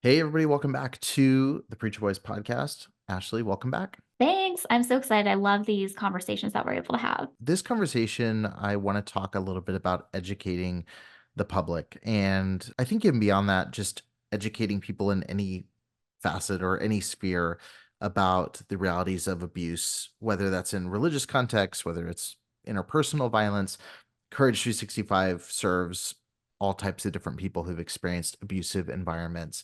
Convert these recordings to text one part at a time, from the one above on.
Hey, everybody, welcome back to the Preacher Boys podcast. Ashley, welcome back. Thanks. I'm so excited. I love these conversations that we're able to have. This conversation, I want to talk a little bit about educating the public. And I think even beyond that, just educating people in any facet or any sphere about the realities of abuse, whether that's in religious context, whether it's interpersonal violence. Courage 365 serves all types of different people who've experienced abusive environments.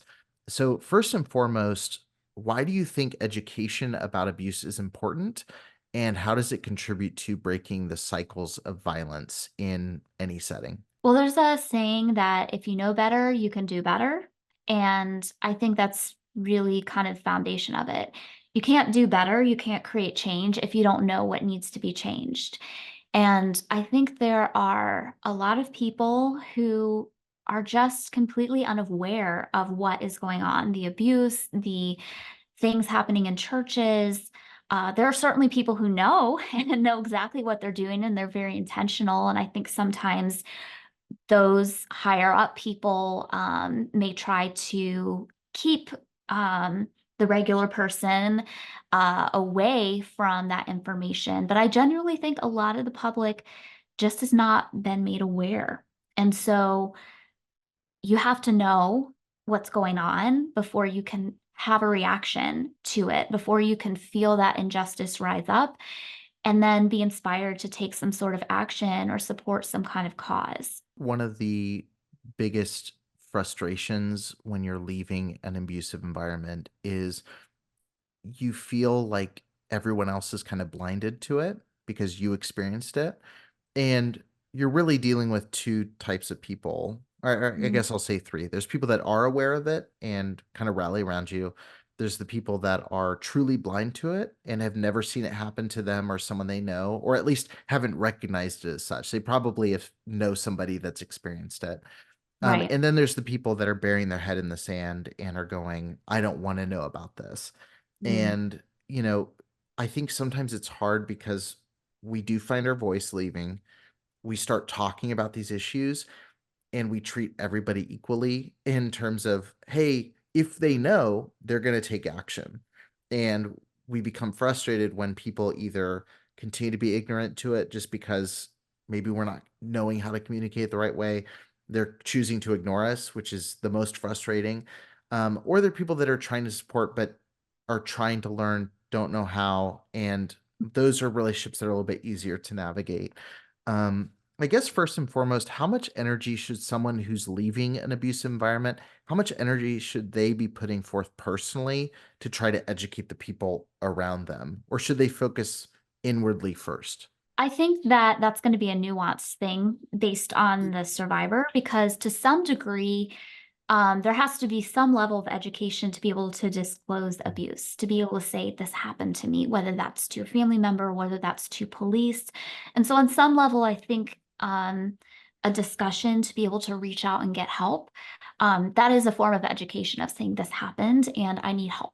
So, first and foremost, why do you think education about abuse is important? And how does it contribute to breaking the cycles of violence in any setting? Well, there's a saying that if you know better, you can do better. And I think that's really kind of the foundation of it. You can't do better, you can't create change if you don't know what needs to be changed. And I think there are a lot of people who are just completely unaware of what is going on, the abuse, the things happening in churches. There are certainly people who know and know exactly what they're doing, and they're very intentional. And I think sometimes those higher up people may try to keep the regular person away from that information. But I genuinely think a lot of the public just has not been made aware. And so you have to know what's going on before you can have a reaction to it, before you can feel that injustice rise up, and then be inspired to take some sort of action or support some kind of cause. One of the biggest frustrations when you're leaving an abusive environment is you feel like everyone else is kind of blinded to it because you experienced it. And you're really dealing with two types of people. Or I Mm. guess I'll say three. There's people that are aware of it and kind of rally around you. There's the people that are truly blind to it and have never seen it happen to them or someone they know, or at least haven't recognized it as such. They probably have know somebody that's experienced it. Right. And then there's the people that are burying their head in the sand and are going, I don't want to know about this. Mm. And, I think sometimes it's hard because we do find our voice leaving. We start talking about these issues and we treat everybody equally in terms of, hey, if they know, they're going to take action. And we become frustrated when people either continue to be ignorant to it just because maybe we're not knowing how to communicate the right way. They're choosing to ignore us, which is the most frustrating. Or they're people that are trying to support but are trying to learn, don't know how. And those are relationships that are a little bit easier to navigate. Um, I guess first and foremost, how much energy should someone who's leaving an abusive environment, how much energy should they be putting forth personally to try to educate the people around them? Or should they focus inwardly first? I think that that's going to be a nuanced thing based on the survivor, because to some degree, there has to be some level of education to be able to disclose abuse, to be able to say, this happened to me, whether that's to a family member, whether that's to police. And so, on some level, I think a discussion to be able to reach out and get help, that is a form of education of saying, this happened and I need help.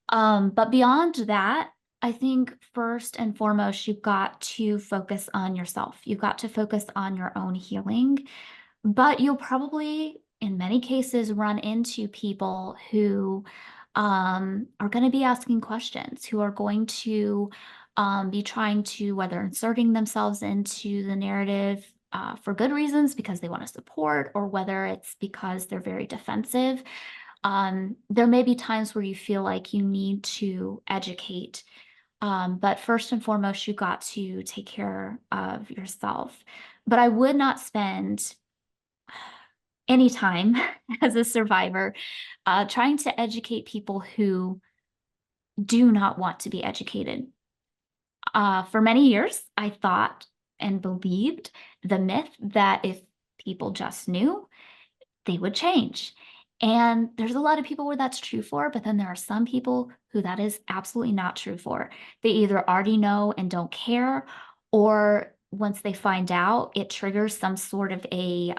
But beyond that, I think first and foremost, you've got to focus on yourself. You've got to focus on your own healing. But you'll probably, in many cases, run into people who are going to be asking questions, who are going to be trying to, whether inserting themselves into the narrative for good reasons because they want to support, or whether it's because they're very defensive. There may be times where you feel like you need to educate, but first and foremost, you got to take care of yourself. But I would not spend any time as a survivor trying to educate people who do not want to be educated. For many years, I thought and believed the myth that if people just knew, they would change. And there's a lot of people where that's true for, but then there are some people who that is absolutely not true for. They either already know and don't care, or once they find out, it triggers some sort of a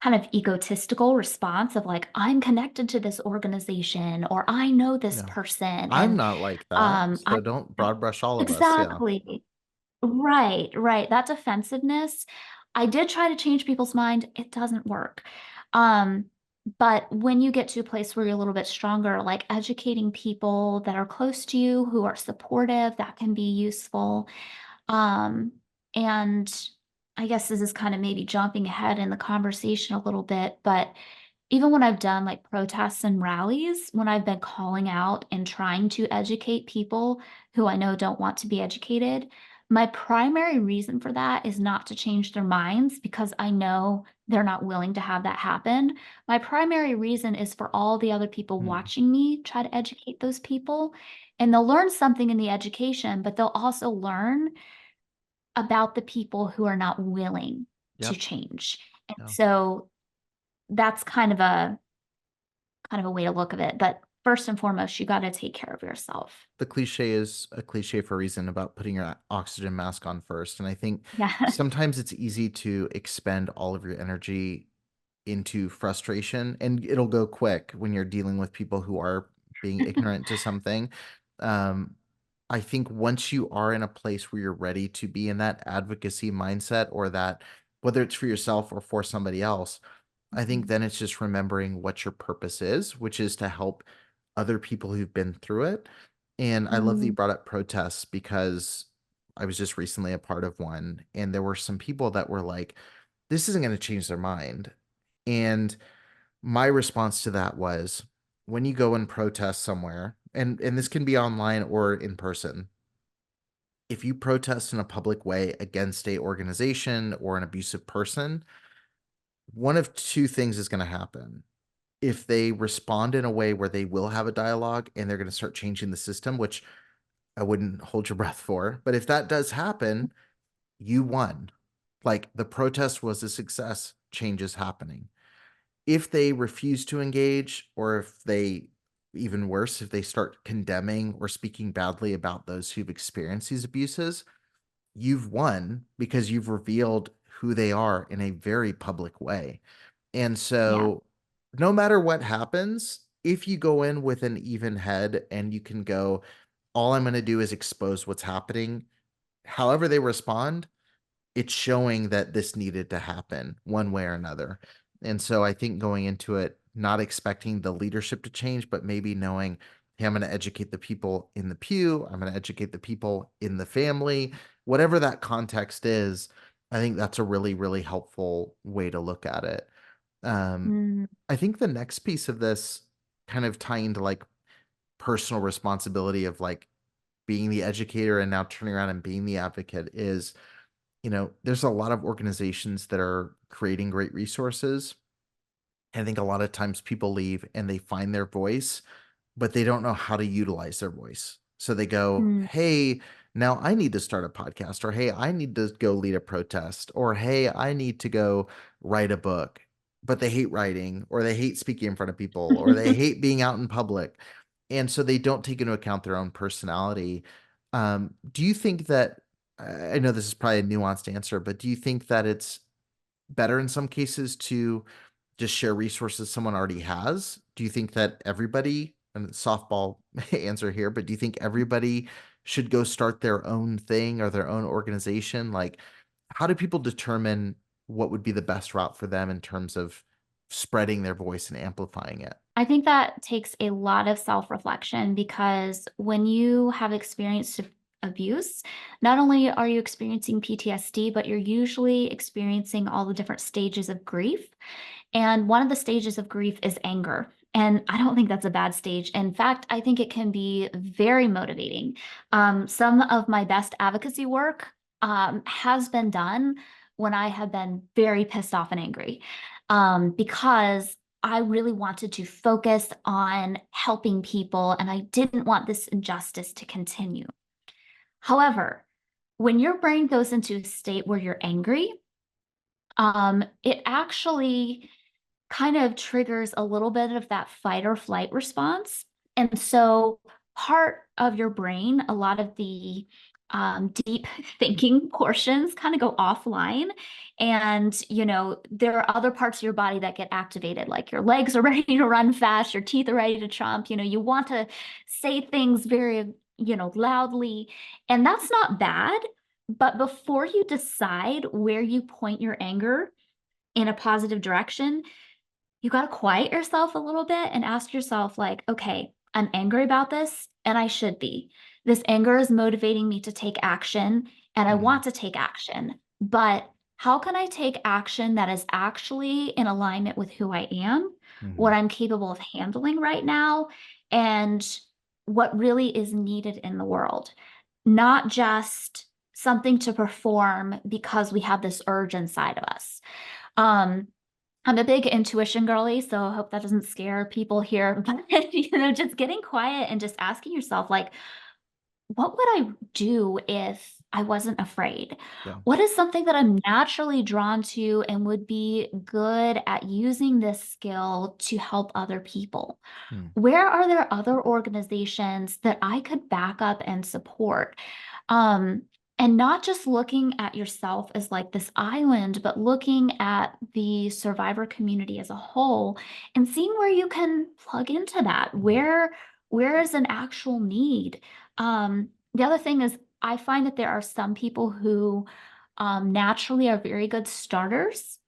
kind of egotistical response of like, I'm connected to this organization or I know this Yeah. person. I'm And not like that. I So don't broad brush all of us. Yeah. exactly. Right, right. That defensiveness. I did try to change people's mind. It doesn't work. Um, But when you get to a place where you're a little bit stronger, like educating people that are close to you who are supportive, that can be useful. Um, and I guess this is kind of maybe jumping ahead in the conversation a little bit, but even when I've done like protests and rallies, when I've been calling out and trying to educate people who I know don't want to be educated, my primary reason for that is not to change their minds because I know they're not willing to have that happen. My primary reason is for all the other people Mm, watching me try to educate those people. And they'll learn something in the education, but they'll also learn about the people who are not willing to yep. change. And Yeah. so that's kind of a way to look at it. But first and foremost, you got to take care of yourself. The cliche is a cliche for a reason about putting your oxygen mask on first. And I think Yeah. sometimes it's easy to expend all of your energy into frustration, and it'll go quick when you're dealing with people who are being ignorant to something. Um, I think once you are in a place where you're ready to be in that advocacy mindset, or that, whether it's for yourself or for somebody else, I think Mhm. then it's just remembering what your purpose is, which is to help other people who've been through it. And I love that you Mm, brought up protests, because I was just recently a part of one, and there were some people that were like, this isn't going to change their mind. And my response to that was, when you go and protest somewhere, and this can be online or in person, if you protest in a public way against a organization or an abusive person, one of two things is going to happen. If they respond in a way where they will have a dialogue and they're going to start changing the system, which I wouldn't hold your breath for, but if that does happen, you won. Like, the protest was a success, change is happening. If they refuse to engage, or if they, even worse, if they start condemning or speaking badly about those who've experienced these abuses, you've won, because you've revealed who they are in a very public way. And yeah. so, no matter what happens, if you go in with an even head and you can go, all I'm going to do is expose what's happening, however they respond, it's showing that this needed to happen one way or another. And so I think going into it, not expecting the leadership to change, but maybe knowing, hey, I'm going to educate the people in the pew, I'm going to educate the people in the family, whatever that context is. I think that's a really, really helpful way to look at it. Um, Mm, I think the next piece of this, kind of tying to like personal responsibility of like being the educator and now turning around and being the advocate, is, there's a lot of organizations that are creating great resources. I think a lot of times people leave and they find their voice, but they don't know how to utilize their voice. So they go, mm. hey, now I need to start a podcast, or hey, I need to go lead a protest, or hey, I need to go write a book. But they hate writing, or they hate speaking in front of people, or they hate being out in public. And so they don't take into account their own personality. Do you think that, I know this is probably a nuanced answer, but do you think that it's better in some cases to just share resources someone already has? Do you think that everybody, and softball answer here, but do you think everybody should go start their own thing or their own organization? Like, how do people determine what would be the best route for them in terms of spreading their voice and amplifying it? I think that takes a lot of self-reflection because when you have experienced abuse, not only are you experiencing PTSD, but you're usually experiencing all the different stages of grief. And one of the stages of grief is anger. And I don't think that's a bad stage. In fact, I think it can be very motivating. Some of my best advocacy work has been done when I have been very pissed off and angry because I really wanted to focus on helping people and I didn't want this injustice to continue. However, when your brain goes into a state where you're angry, it actually kind of triggers a little bit of that fight or flight response. And so part of your brain, a lot of the deep thinking portions kind of go offline. And, there are other parts of your body that get activated, like your legs are ready to run fast, your teeth are ready to chomp. You want to say things very, loudly. And that's not bad. But before you decide where you point your anger in a positive direction, you got to quiet yourself a little bit and ask yourself, like, okay, I'm angry about this and I should be. This anger is motivating me to take action and I Mhm, want to take action. But how can I take action that is actually in alignment with who I am, what mhm, I'm capable of handling right now, and what really is needed in the world? Not just something to perform because we have this urge inside of us. Um, I'm a big intuition girly, so I hope that doesn't scare people here. But just getting quiet and just asking yourself, like, what would I do if I wasn't afraid? yeah, What is something that I'm naturally drawn to and would be good at using this skill to help other people? mm, Where are there other organizations that I could back up and support? Um, and not just looking at yourself as like this island, but looking at the survivor community as a whole and seeing where you can plug into that. mhm, Where is an actual need? The other thing is I find that there are some people who naturally are very good starters.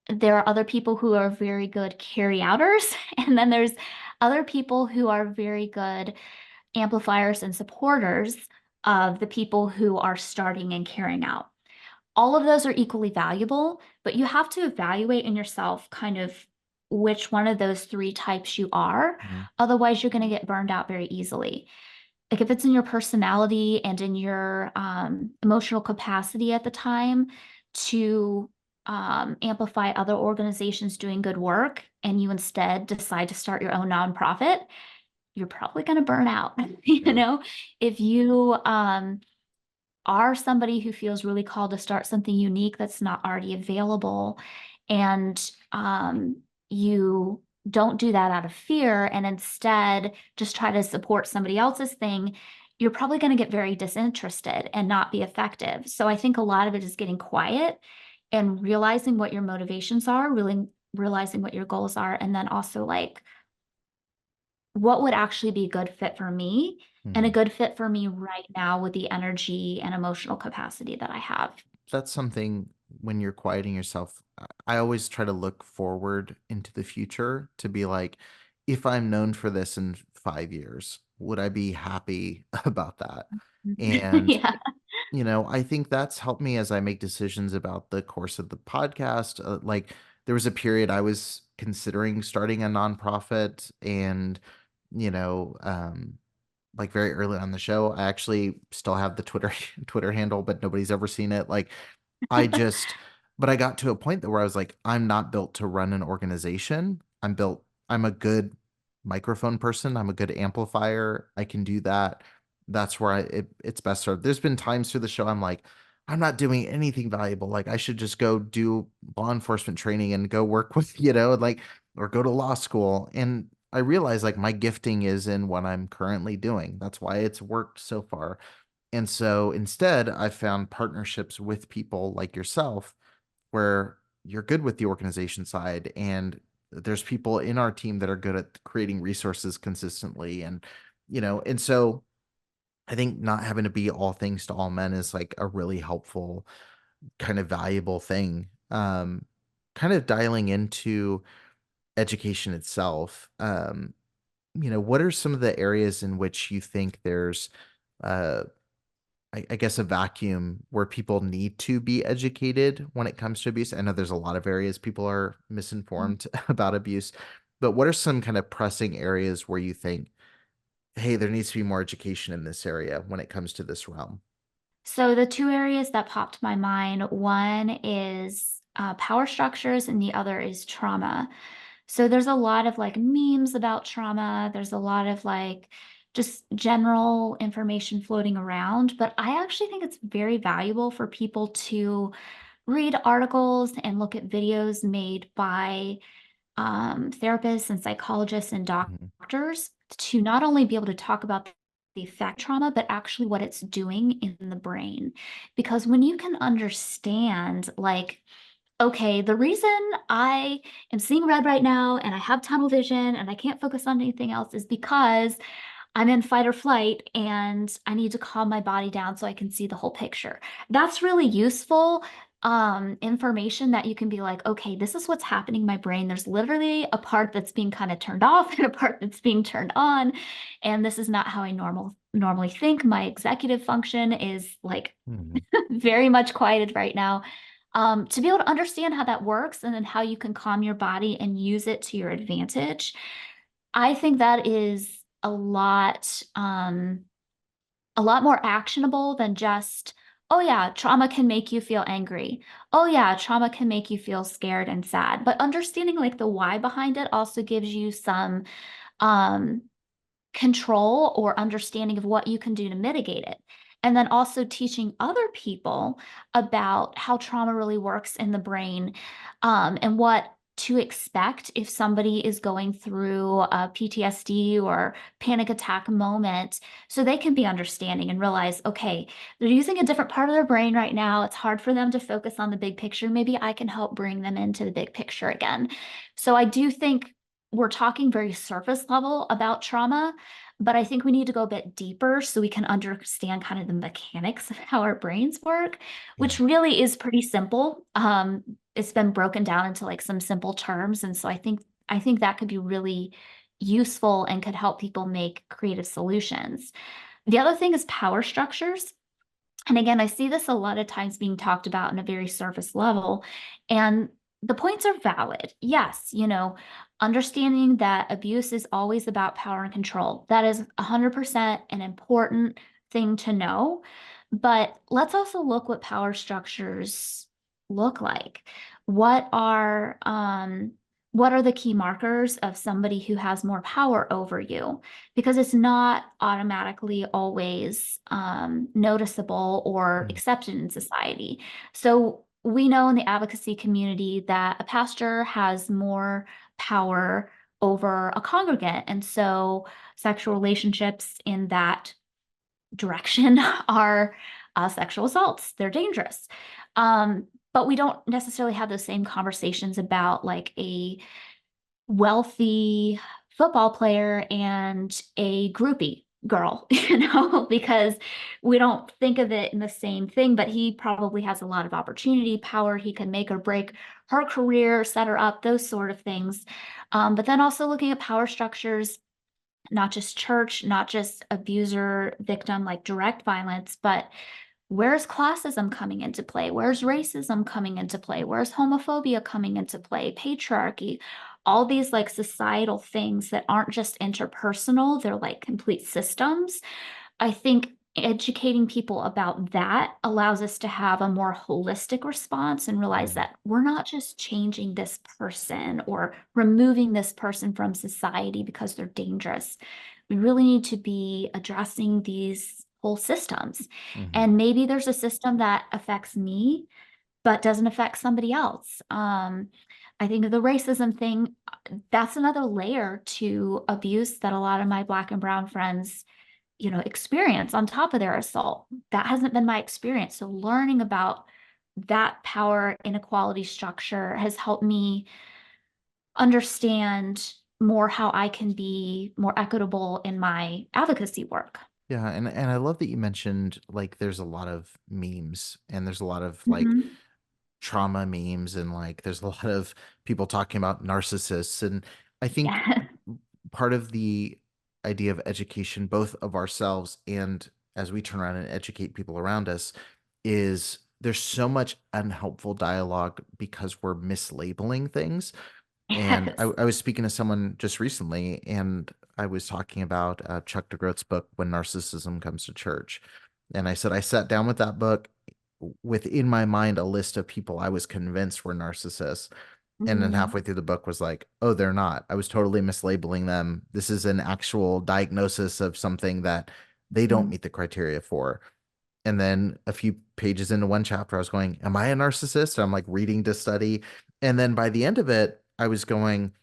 There are other people who are very good carry outers, and then there's other people who are very good amplifiers and supporters of the people who are starting and carrying out. All of those are equally valuable, but you have to evaluate in yourself kind of which one of those three types you are. mhm, Otherwise, you're going to get burned out very easily. Like if it's in your personality and in your emotional capacity at the time to amplify other organizations doing good work, and you instead decide to start your own nonprofit, you're probably going to burn out. You yeah, know, if you are somebody who feels really called to start something unique that's not already available, and you don't do that out of fear and instead just try to support somebody else's thing, you're probably going to get very disinterested and not be effective. So I think a lot of it is getting quiet and realizing what your motivations are, really realizing what your goals are, and then also like what would actually be a good fit for me and a mhm. good fit for me right now with the energy and emotional capacity that I have. That's something when you're quieting yourself, I always try to look forward into the future to be like, if I'm known for this in 5 years, would I be happy about that? And Yeah. I think that's helped me as I make decisions about the course of the podcast. Like, there was a period I was considering starting a nonprofit, and, you know, like very early on the show, I actually still have the Twitter Twitter handle, but nobody's ever seen it. Like, I just but I got to a point that where I was like, I'm not built to run an organization. I'm a good microphone person. I'm a good amplifier. I can do that. That's where it's best served. There's been times through the show I'm like, I'm not doing anything valuable. Like I should just go do law enforcement training and go work with, like or go to law school. And I realize like my gifting is in what I'm currently doing. That's why it's worked so far. And so instead, I found partnerships with people like yourself where you're good with the organization side, and there's people in our team that are good at creating resources consistently. And so I think not having to be all things to all men is like a really helpful kind of valuable thing. Kind of dialing into education itself. What are some of the areas in which you think there's uh I guess a vacuum where people need to be educated when it comes to abuse? I know there's a lot of areas people are misinformed about abuse, but what are some kind of pressing areas where you think, hey, there needs to be more education in this area when it comes to this realm? So the two areas that popped to my mind, one is power structures and the other is trauma. So there's a lot of like memes about trauma. There's a lot of like just general information floating around, but I actually think it's very valuable for people to read articles and look at videos made by therapists and psychologists and Mhm, doctors to not only be able to talk about the effect trauma, but actually what it's doing in the brain. Because when you can understand, like, okay, the reason I am seeing red right now and I have tunnel vision and I can't focus on anything else is because I'm in fight or flight and I need to calm my body down so I can see the whole picture. That's really useful information that you can be like, okay, this is what's happening in my brain. There's literally a part that's being kind of turned off and a part that's being turned on. And this is not how I normally think. My executive function is like Mhm. very much quieted right now. To be able to understand how that works and then how you can calm your body and use it to your advantage, I think that is a lot more actionable than just, oh yeah, trauma can make you feel angry. Oh yeah, trauma can make you feel scared and sad. But understanding like the why behind it also gives you some um control or understanding of what you can do to mitigate it. And then also teaching other people about how trauma really works in the brain, and what to expect if somebody is going through a PTSD or panic attack moment, so they can be understanding and realize, okay, they're using a different part of their brain right now. It's hard for them to focus on the big picture. Maybe I can help bring them into the big picture again. So I do think we're talking very surface level about trauma, but I think we need to go a bit deeper so we can understand kind of the mechanics of how our brains work, Yeah. which really is pretty simple. It's been broken down into like some simple terms, and so I think that could be really useful and could help people make creative solutions. The other thing is power structures. And again, I see this a lot of times being talked about in a very surface level. And the points are valid. Yes, understanding that abuse is always about power and control. That is 100% an important thing to know. But let's also look what power structures look like. What are um, what are the key markers of somebody who has more power over you? Because it's not automatically always noticeable or Mhm. accepted in society. So we know in the advocacy community that a pastor has more power over a congregant. And so sexual relationships in that direction are sexual assaults. They're dangerous. But we don't necessarily have those same conversations about like a wealthy football player and a groupie girl, because we don't think of it in the same thing, but he probably has a lot of opportunity, power. He can make or break her career, set her up, those sort of things. But then also looking at power structures, not just church, not just abuser victim, like direct violence, but where's classism coming into play? Where's racism coming into play? Where's homophobia coming into play? Patriarchy, all these like societal things that aren't just interpersonal, they're like complete systems. I think educating people about that allows us to have a more holistic response and realize Mhm. that we're not just changing this person or removing this person from society because they're dangerous. We really need to be addressing these whole systems. Mhm. And maybe there's a system that affects me, but doesn't affect somebody else. I think the racism thing, that's another layer to abuse that a lot of my Black and Brown friends experience on top of their assault. That hasn't been my experience. So learning about that power inequality structure has helped me understand more how I can be more equitable in my advocacy work. Yeah, and I love that you mentioned like there's a lot of memes and there's a lot of like Mhm. trauma memes and like there's a lot of people talking about narcissists, and I think Yeah. part of the idea of education both of ourselves and as we turn around and educate people around us is there's so much unhelpful dialogue because we're mislabeling things. And Yes. I was speaking to someone just recently, and I was talking about Chuck DeGroat's book, When Narcissism Comes to Church. And I said, I sat down with that book within my mind, a list of people I was convinced were narcissists. And then Mhm. halfway through the book was like, oh, they're not. I was totally mislabeling them. This is an actual diagnosis of something that they don't Mhm. meet the criteria for. And then a few pages into one chapter, I was going, am I a narcissist? I'm like reading to study. And then by the end of it, I was going,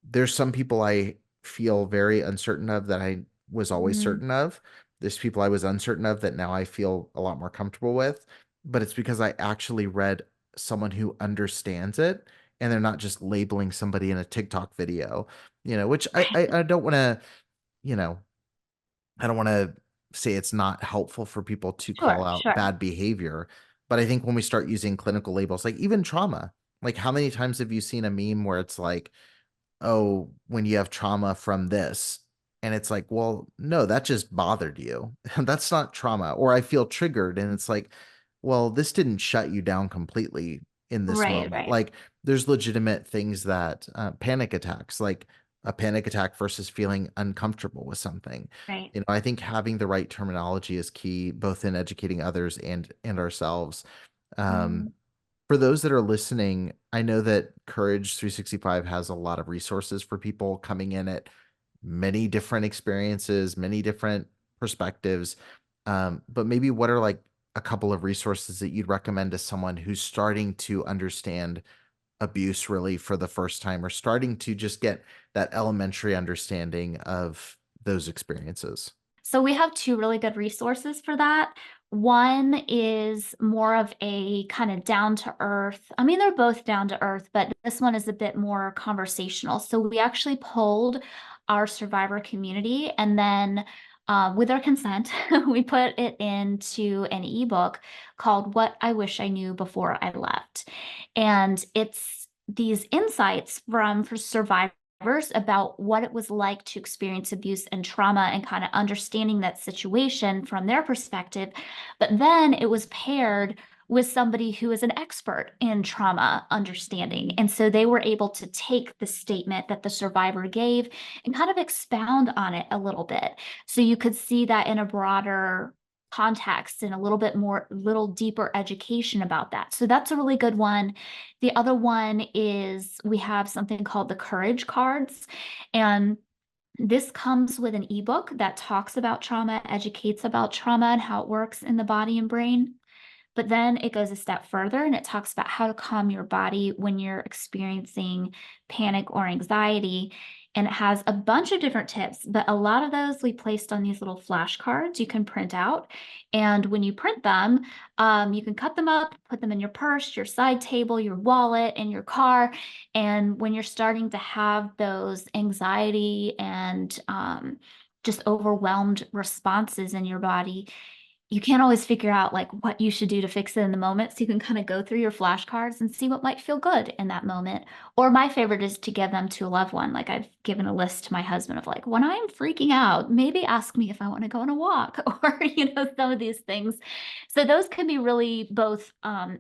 there's some people I feel very uncertain of that I was always Mhm. certain of. There's people I was uncertain of that now I feel a lot more comfortable with. But it's because I actually read someone who understands it and they're not just labeling somebody in a TikTok video, which I don't want to, you know, I don't want to say it's not helpful for people to call Sure, out sure. bad behavior, But I think when we start using clinical labels, like even trauma, like how many times have you seen a meme where it's like, oh, when you have trauma from this. And it's like, well, no, that just bothered you. That's not trauma. Or I feel triggered. And it's like, well, this didn't shut you down completely in this Right, moment. right, Like there's legitimate things that panic attacks, like a panic attack versus feeling uncomfortable with something. right. I think having the right terminology is key, both in educating others and ourselves. Um, Mm, for those that are listening, I know that Courage 365 has a lot of resources for people coming in at many different experiences, many different perspectives. But maybe what are like a couple of resources that you'd recommend to someone who's starting to understand abuse really for the first time or starting to just get that elementary understanding of those experiences? So we have two really good resources for that. One is more of a kind of down to earth. I mean, they're both down to earth, but this one is a bit more conversational. So we actually polled our survivor community and then with their consent, we put it into an ebook called What I Wish I Knew Before I Left. And it's these insights from for survivors about what it was like to experience abuse and trauma and kind of understanding that situation from their perspective. But then it was paired with somebody who is an expert in trauma understanding. And so they were able to take the statement that the survivor gave and kind of expound on it a little bit. So you could see that in a broader context and a little bit more, little deeper education about that. So that's a really good one. The other one is we have something called the Courage Cards. And this comes with an ebook that talks about trauma, educates about trauma and how it works in the body and brain. But then it goes a step further and it talks about how to calm your body when you're experiencing panic or anxiety. And it has a bunch of different tips, but a lot of those we placed on these little flashcards you can print out. And when you print them, you can cut them up, put them in your purse, your side table, your wallet, in your car. And when you're starting to have those anxiety and just overwhelmed responses in your body, you can't always figure out like what you should do to fix it in the moment. So you can kind of go through your flashcards and see what might feel good in that moment. Or my favorite is to give them to a loved one. Like I've given a list to my husband of like, when I'm freaking out, maybe ask me if I want to go on a walk or, some of these things. So those can be really both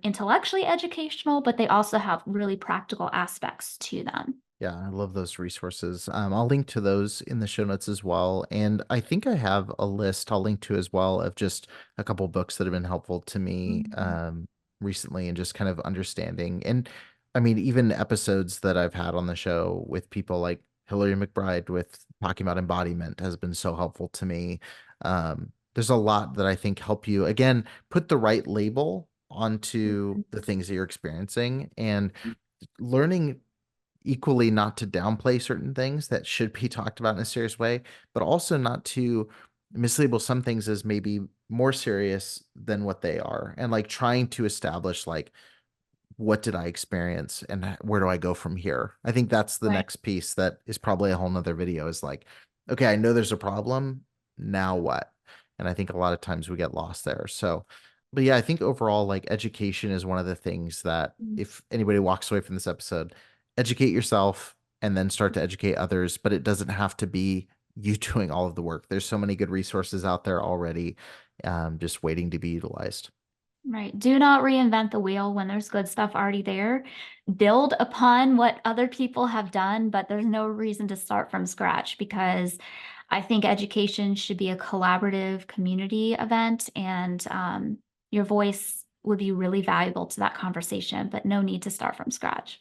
intellectually educational, but they also have really practical aspects to them. Yeah, I love those resources. I'll link to those in the show notes as well. And I think I have a list I'll link to as well of just a couple books that have been helpful to me Mhm. recently and just kind of understanding. And I mean, even episodes that I've had on the show with people like Hillary McBride with talking about embodiment has been so helpful to me. There's a lot that I think help you, again, put the right label onto the things that you're experiencing and learning equally not to downplay certain things that should be talked about in a serious way, but also not to mislabel some things as maybe more serious than what they are. And like trying to establish like what did I experience and where do I go from here? I think that's the Right. next piece that is probably a whole nother video is like, okay, I know there's a problem. Now what? And I think a lot of times we get lost there. So, but yeah, I think overall, like education is one of the things that if anybody walks away from this episode, educate yourself and then start to educate others, but it doesn't have to be you doing all of the work. There's so many good resources out there already, just waiting to be utilized. Right. Do not reinvent the wheel when there's good stuff already there. Build upon what other people have done, but there's no reason to start from scratch because I think education should be a collaborative community event and your voice would be really valuable to that conversation, but no need to start from scratch.